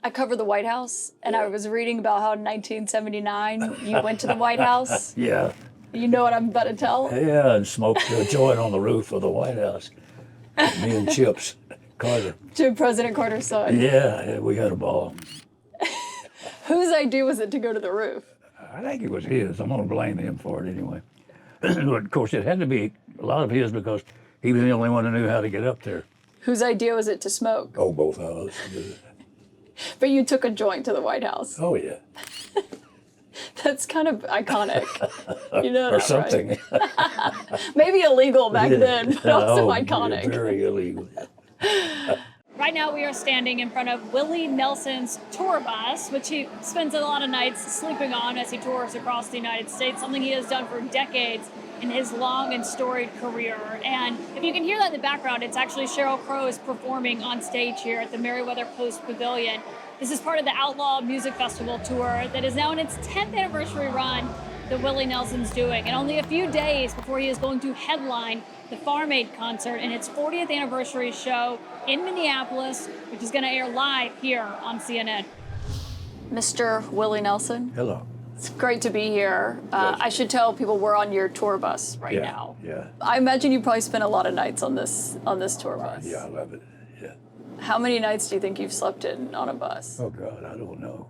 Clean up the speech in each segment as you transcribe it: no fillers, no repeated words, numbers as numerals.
I cover the White House, and I was reading about how in 1979 you went to the White House. Yeah. You know what I'm about to tell? Yeah, and smoked a joint on the roof of the White House. Me and Chips Carter. To President Carter's son. Yeah, we had a ball. Whose idea was it to go to the roof? I think it was his. I'm going to blame him for it anyway. Of course, it had to be a lot of his because he was the only one who knew how to get up there. Whose idea was it to smoke? Oh, both of us. But you took a joint to the White House. Oh, yeah. That's kind of iconic. You know Or that, something. right? Maybe illegal back then, but also Oh, iconic. Very illegal. Right now we are standing in front of Willie Nelson's tour bus, which he spends a lot of nights sleeping on as he tours across the United States, something he has done for decades in his long and storied career. And if you can hear that in the background, it's actually Sheryl Crow is performing on stage here at the Merriweather Post Pavilion. This is part of the Outlaw Music Festival tour that is now in its 10th anniversary run that Willie Nelson's doing. And only a few days before he is going to headline the Farm Aid concert in its 40th anniversary show in Minneapolis, which is going to air live here on CNN. Mr. Willie Nelson, Hello. it's great to be here. I should tell people we're on your tour bus right now. Yeah. I imagine you probably spent a lot of nights on this tour bus. Yeah, I love it. Yeah. How many nights do you think you've slept in on a bus? Oh, God, I don't know.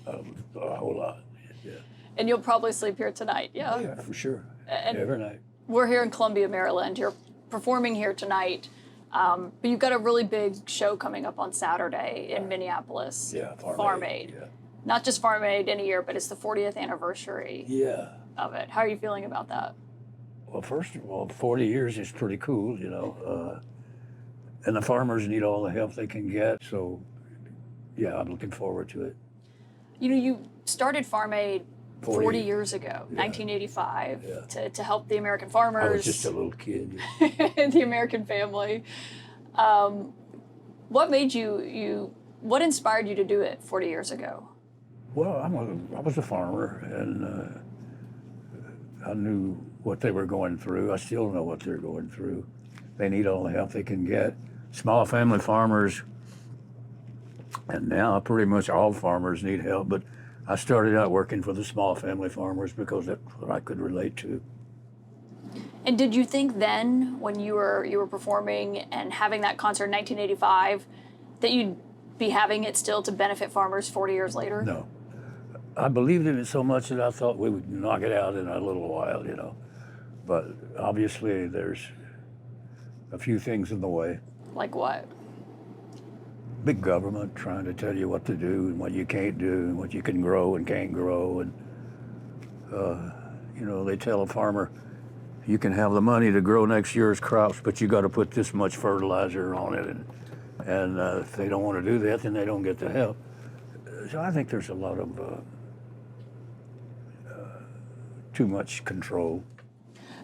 A whole lot. Yeah. And you'll probably sleep here tonight, yeah? Yeah, for sure. And- Every night. We're here in Columbia, Maryland. You're performing here tonight. But you've got a really big show coming up on Saturday in Minneapolis. Yeah, Farm Aid. Yeah. Not just Farm Aid in a year, but it's the 40th anniversary Yeah. of it. How are you feeling about that? Well, first of all, 40 years is pretty cool, you know. And the farmers need all the help they can get. So, yeah, I'm looking forward to it. You know, you started Farm Aid 40 40 years ago, Yeah. 1985, Yeah. to help the American farmers. I was just a little kid. The American family. What made what inspired you to do it 40 years ago? Well, I was a farmer, and I knew what they were going through. I still know what they're going through. They need all the help they can get. Small family farmers, and now pretty much all farmers need help, but I started out working for the small family farmers because that's what I could relate to. And did you think then, when you were performing and having that concert in 1985, that you'd be having it still to benefit farmers 40 years later? No. I believed in it so much that I thought we would knock it out in a little while, you know. But obviously there's a few things in the way. Like what? Big government trying to tell you what to do and what you can't do and what you can grow and can't grow. And, you know, they tell a farmer, you can have the money to grow next year's crops, but you got to put this much fertilizer on it. And if they don't want to do that, then they don't get the help. So I think there's a lot of too much control.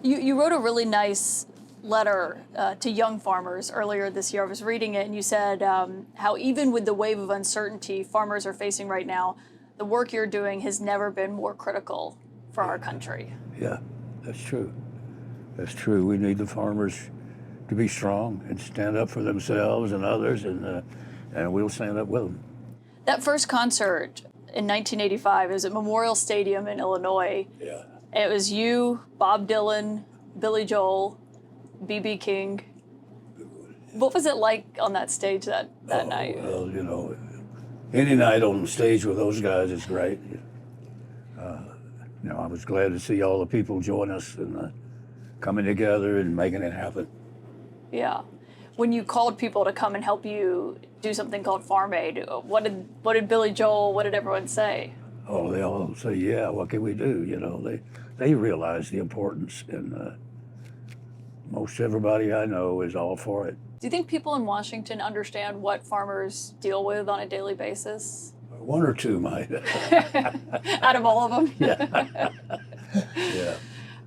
You wrote a really nice letter to young farmers earlier this year. I was reading it, and you said how even with the wave of uncertainty farmers are facing right now, the work you're doing has never been more critical for our country. Yeah, that's true. That's true. We need the farmers to be strong and stand up for themselves and others, and we'll stand up with them. That first concert in 1985 was at Memorial Stadium in Illinois. Yeah. It was you, Bob Dylan, Billy Joel, B.B. King. What was it like on that stage that night? Well, you know, any night on the stage with those guys is great. You know, I was glad to see all the people join us and coming together and making it happen. Yeah. When you called people to come and help you do something called Farm Aid, what did Billy Joel, what did everyone say? Oh, they all say, yeah, what can we do? You know, they realize the importance, and most everybody I know is all for it. Do you think people in Washington understand what farmers deal with on a daily basis? One or two might. Out of all of them? Yeah. Yeah.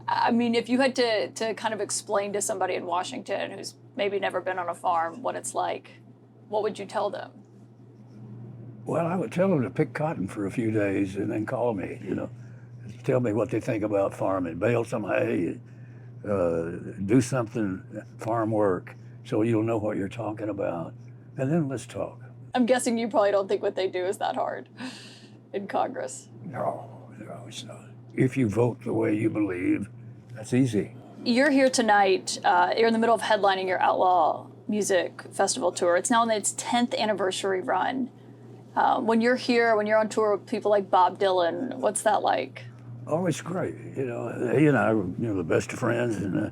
I mean, if you had to kind of explain to somebody in Washington who's maybe never been on a farm what it's like, what would you tell them? Well, I would tell them to pick cotton for a few days and then call me, you know. Tell me what they think about farming. Bale some hay, do something, farm work, so you'll know what you're talking about. And then let's talk. I'm guessing you probably don't think what they do is that hard in Congress. No, no, it's not. If you vote the way you believe, that's easy. You're here tonight. You're in the middle of headlining your Outlaw Music Festival tour. It's now in its 10th anniversary run. When you're here, when you're on tour with people like Bob Dylan, what's that like? Oh, it's great. You know, he and I were, the best of friends, and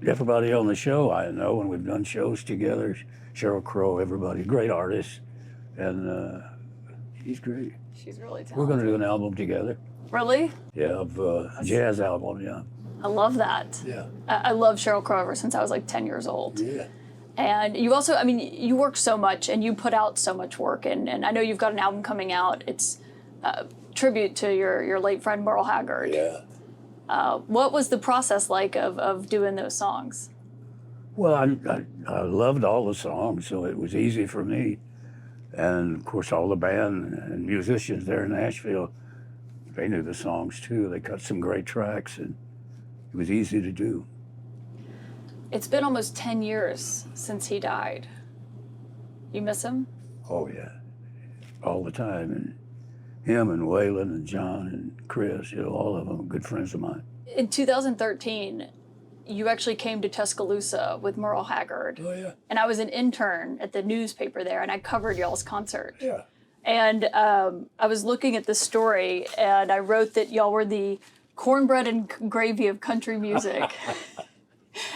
everybody on the show I know, and we've done shows together. Sheryl Crow, everybody, great artists, and he's great. She's really talented. We're going to do an album together. Really? Yeah, of jazz album. Yeah. I love that. Yeah. I love Sheryl Crow ever since I was like 10 years old. Yeah. And you also, I mean, you work so much and you put out so much work. And I know you've got an album coming out. It's a tribute to your late friend Merle Haggard. Yeah. What was the process like of doing those songs? Well, I loved all the songs, so it was easy for me. And of course, all the band and musicians there in Nashville, they knew the songs too. They cut some great tracks, and it was easy to do. It's been almost 10 years since he died. You miss him? Oh yeah, all the time. And him and Waylon and John and Chris, all of them, good friends of mine. In 2013, you actually came to Tuscaloosa with Merle Haggard. Oh yeah. And I was an intern at the newspaper there, and I covered y'all's concert. Yeah. And I was looking at the story, and I wrote that y'all were the cornbread and gravy of country music.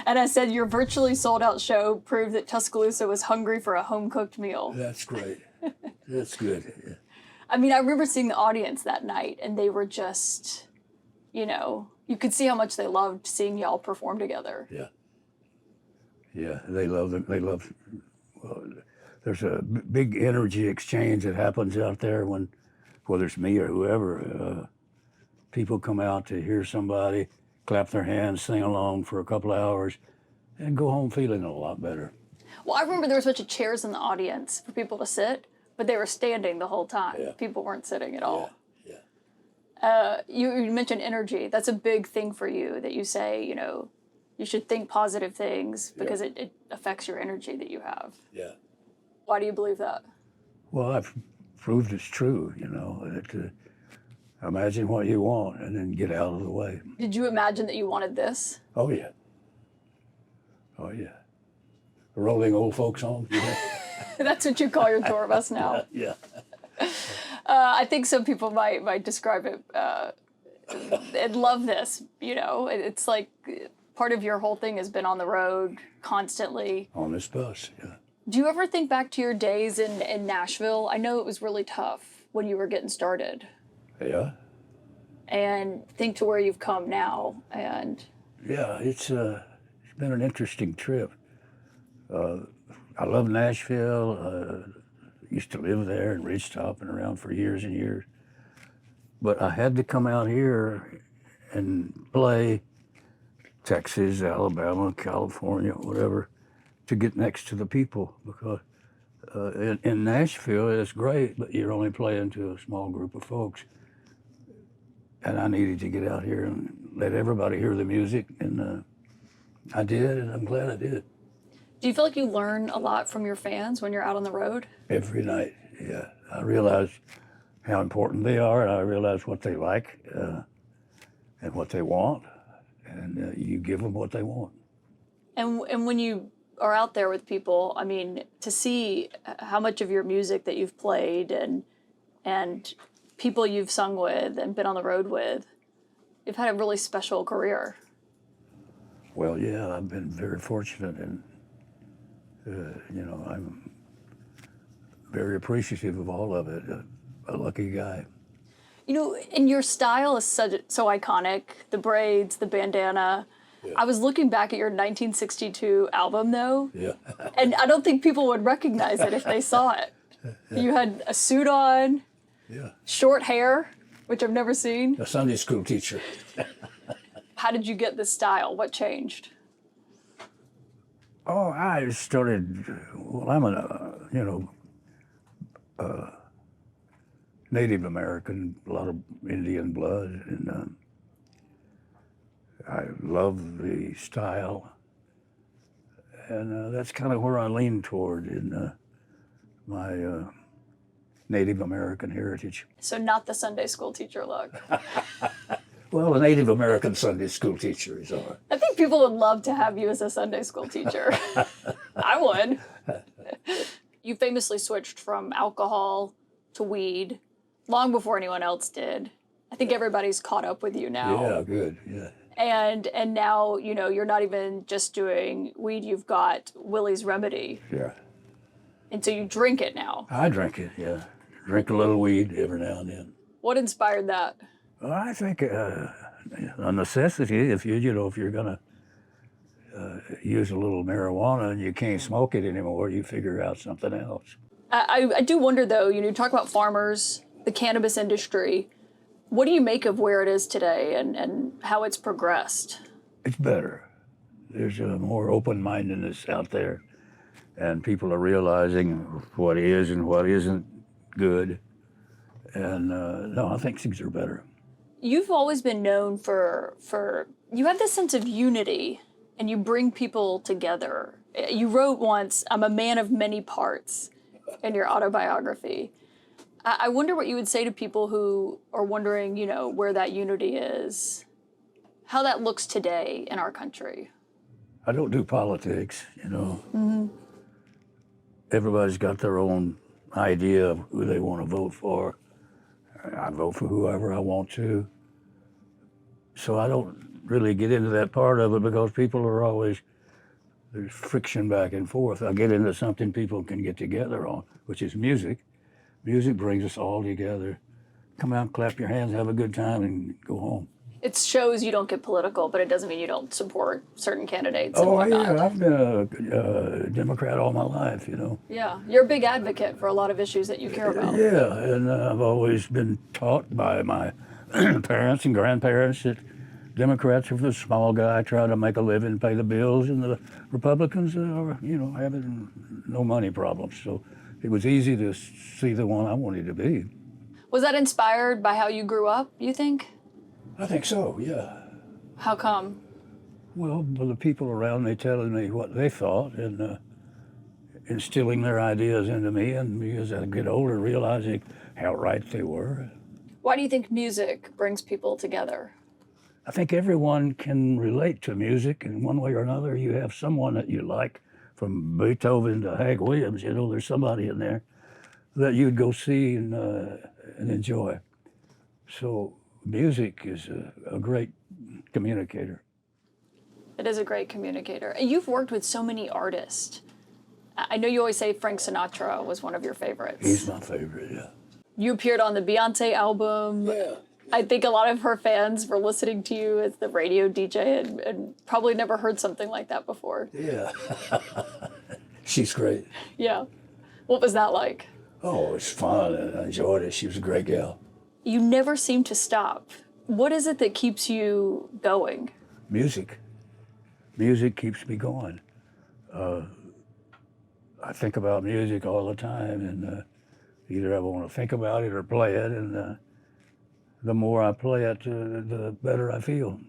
And I said your virtually sold out show proved that Tuscaloosa was hungry for a home cooked meal. That's great. That's good. Yeah. I mean, I remember seeing the audience that night, and they were just, you could see how much they loved seeing y'all perform together. Yeah. Yeah, they love it. They love. Well, there's a big energy exchange that happens out there when, whether it's me or whoever, people come out to hear somebody, clap their hands, sing along for a couple of hours, and go home feeling a lot better. Well, I remember there was a bunch of chairs in the audience for people to sit, but they were standing the whole time. Yeah. People weren't sitting at all. Yeah. You mentioned energy. That's a big thing for you, that you say, you should think positive things because it affects your energy that you have. Yeah. Why do you believe that? Well, I've proved it's true, that imagine what you want and then get out of the way. Did you imagine that you wanted this? Oh, yeah. Oh, yeah. Rolling old folks home. Yeah. That's what you call your tour bus now. Yeah. I think some people might describe it and love this. It's like part of your whole thing has been on the road constantly. On this bus, yeah. Do you ever think back to your days in Nashville? I know it was really tough when you were getting started. Yeah. And think to where you've come now. And Yeah, it's been an interesting trip. I love Nashville. Used to live there in Ridgetop and around for years and years. But I had to come out here and play Texas, Alabama, California, whatever, to get next to the people, because in Nashville it's great, but you're only playing to a small group of folks. And I needed to get out here and let everybody hear the music, and I did, and I'm glad I did. do you feel like you learn a lot from your fans when you're out on the road? Every night, yeah. I realize how important they are, and I realize what they like and what they want, and you give them what they want. And when you are out there with people, I mean, to see how much of your music that you've played and people you've sung with and been on the road with, you've had a really special career. Well, yeah, I've been very fortunate, and I'm very appreciative of all of it. A lucky guy. And your style is so iconic, the braids, the bandana. Yeah. I was looking back at your 1962 album, though, Yeah. and I don't think people would recognize it if they saw it. You had a suit on, Yeah. short hair, which I've never seen. A Sunday school teacher. How did you get this style? What changed? Oh, I started. Well, I'm Native American, a lot of Indian blood, and I love the style, and that's kind of where I lean toward. And my Native American heritage. So not the Sunday school teacher look. Well, a Native American Sunday school teacher is all right. I think people would love to have you as a Sunday school teacher. I would. You famously switched from alcohol to weed long before anyone else did. I think everybody's caught up with you now. Yeah, good. Yeah. And now, you know, you're not even just doing weed, you've got Willie's Remedy. Yeah. And so you drink it now. I drink it, yeah. Drink a little weed every now and then. What inspired that? Well, I think a necessity. If you're gonna use a little marijuana and you can't smoke it anymore, you figure out something else. I do wonder though, you know, you talk about farmers, the cannabis industry. What do you make of where it is today and how it's progressed? It's better. There's a more open-mindedness out there, and people are realizing what is and what isn't good. And no, I think things are better. You've always been known for you have this sense of unity and you bring people together. You wrote once, "I'm a man of many parts," in your autobiography. I wonder what you would say to people who are wondering, you know, where that unity is, how that looks today in our country. I don't do politics, you know. Everybody's got their own idea of who they want to vote for. I vote for whoever I want to. So I don't really get into that part of it because people are always, there's friction back and forth. I get into something people can get together on, which is music. Music brings us all together. Come out, clap your hands, have a good time, and go home. It shows you don't get political, but it doesn't mean you don't support certain candidates and Oh, whatnot. yeah, I've been a Democrat all my life, you know. Yeah, you're a big advocate for a lot of issues that you care about. Yeah, and I've always been taught by my parents and grandparents that Democrats are for the small guy trying to make a living, pay the bills, and the Republicans are, you know, having no money problems. So it was easy to see the one I wanted to be. Was that inspired by how you grew up, you think? I think so, yeah. How come? Well, the people around me telling me what they thought and instilling their ideas into me, and me as I get older realizing how right they were. Why do you think music brings people together? I think everyone can relate to music in one way or another. You have someone that you like, from Beethoven to Hank Williams, you know, there's somebody in there that you'd go see and enjoy. So music is a great communicator. It is a great communicator. And you've worked with so many artists. I know you always say Frank Sinatra was one of your favorites. He's my favorite, yeah. You appeared on the Beyonce album. Yeah. I think a lot of her fans were listening to you as the radio DJ and probably never heard something like that before. Yeah. She's great. Yeah. What was that like? Oh, it's fun, and I enjoyed it. She was a great gal. You never seem to stop. What is it that keeps you going? Music. Music keeps me going. I think about music all the time, and either I want to think about it or play it, and the more I play it, the better I feel.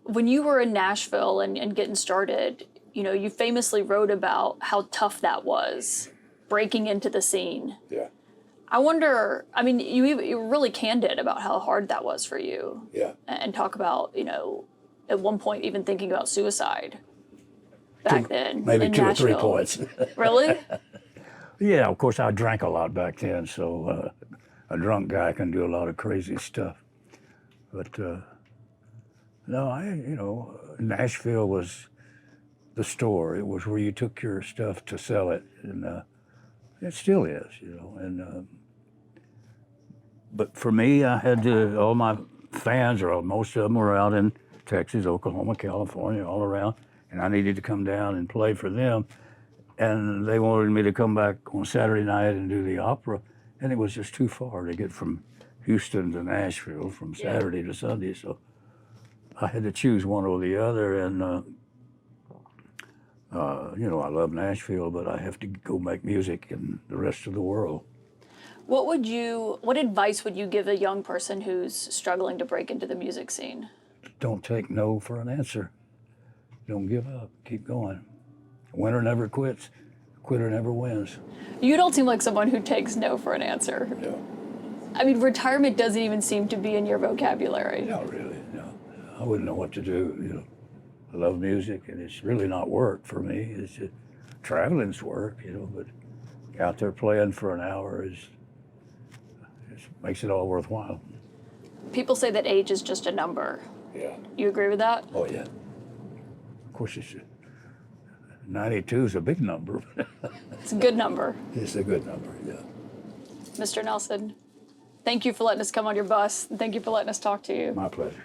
When you were in Nashville and getting started, you know, you famously wrote about how tough that was, breaking into the scene. Yeah. I wonder, I mean, you were really candid about how hard that was for you. Yeah. And talk about, you know, at one point even thinking about suicide back then. Maybe in 2 or 3 Nashville. points. Really? Yeah, of course, I drank a lot back then, so a drunk guy can do a lot of crazy stuff. But no, Nashville was the store. It was where you took your stuff to sell it, and it still is, you know. And but for me, I had to. All my fans, or most of them, were out in Texas, Oklahoma, California, all around, and I needed to come down and play for them. And they wanted me to come back on Saturday night and do the opera, and it was just too far to get from Houston to Nashville from Saturday to Sunday. So I had to choose one or the other, and I love Nashville, but I have to go make music in the rest of the world. What advice would you give a young person who's struggling to break into the music scene? Don't take no for an answer. Don't give up. Keep going. Winner never quits. Quitter never wins. You don't seem like someone who takes no for an answer. No, I mean, retirement doesn't even seem to be in your vocabulary. not really. No, I wouldn't know what to do. You know, I love music, and it's really not work for me. It's just traveling's work. You know, but out there playing for an hour is makes it all worthwhile. People say that age is just a number. Yeah. You agree with that? Oh yeah. Of course, 92 is a big number. It's a good number. It's a good number. Yeah. Mr. Nelson, thank you for letting us come on your bus. Thank you for letting us talk to you. My pleasure.